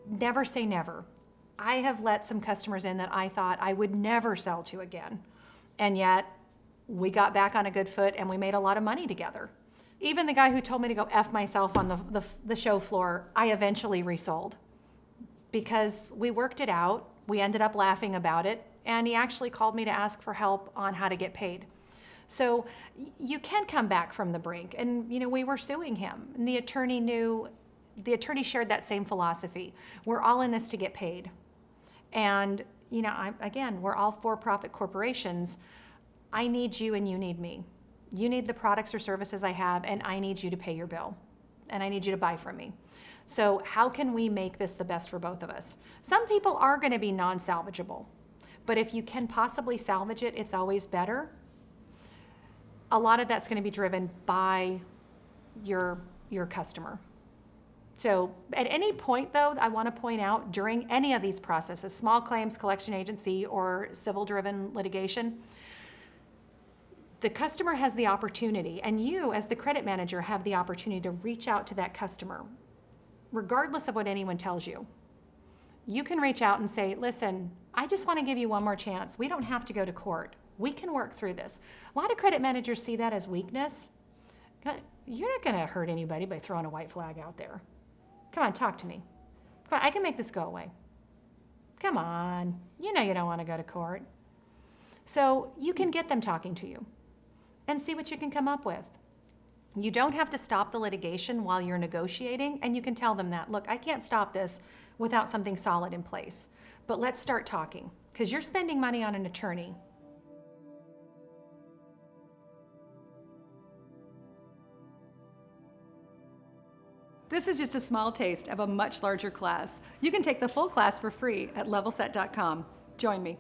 never say never. I have let some customers in that I thought I would never sell to again. And yet we got back on a good foot and we made a lot of money together. Even the guy who told me to go F myself on the show floor, I eventually resold because we worked it out. We ended up laughing about it, and he actually called me to ask for help on how to get paid. So you can come back from the brink, and we were suing him, and the attorney shared that same philosophy. We're all in this to get paid. And again, we're all for-profit corporations. I need you and you need me. You need the products or services I have, and I need you to pay your bill, and I need you to buy from me. So how can we make this the best for both of us? Some people are going to be non-salvageable, but if you can possibly salvage it, it's always better. A lot of that's going to be driven by your customer. So at any point, though, I want to point out during any of these processes, small claims, collection agency, or civil-driven litigation, the customer has the opportunity, and you as the credit manager have the opportunity to reach out to that customer, regardless of what anyone tells you. You can reach out and say, listen, I just want to give you one more chance. We don't have to go to court. We can work through this. A lot of credit managers see that as weakness. You're not going to hurt anybody by throwing a white flag out there. Come on, talk to me. Come on, I can make this go away. Come on, you don't want to go to court. So you can get them talking to you and see what you can come up with. You don't have to stop the litigation while you're negotiating, and you can tell them that, look, I can't stop this without something solid in place, but let's start talking, because you're spending money on an attorney. This is just a small taste of a much larger class. You can take the full class for free at levelset.com. Join me.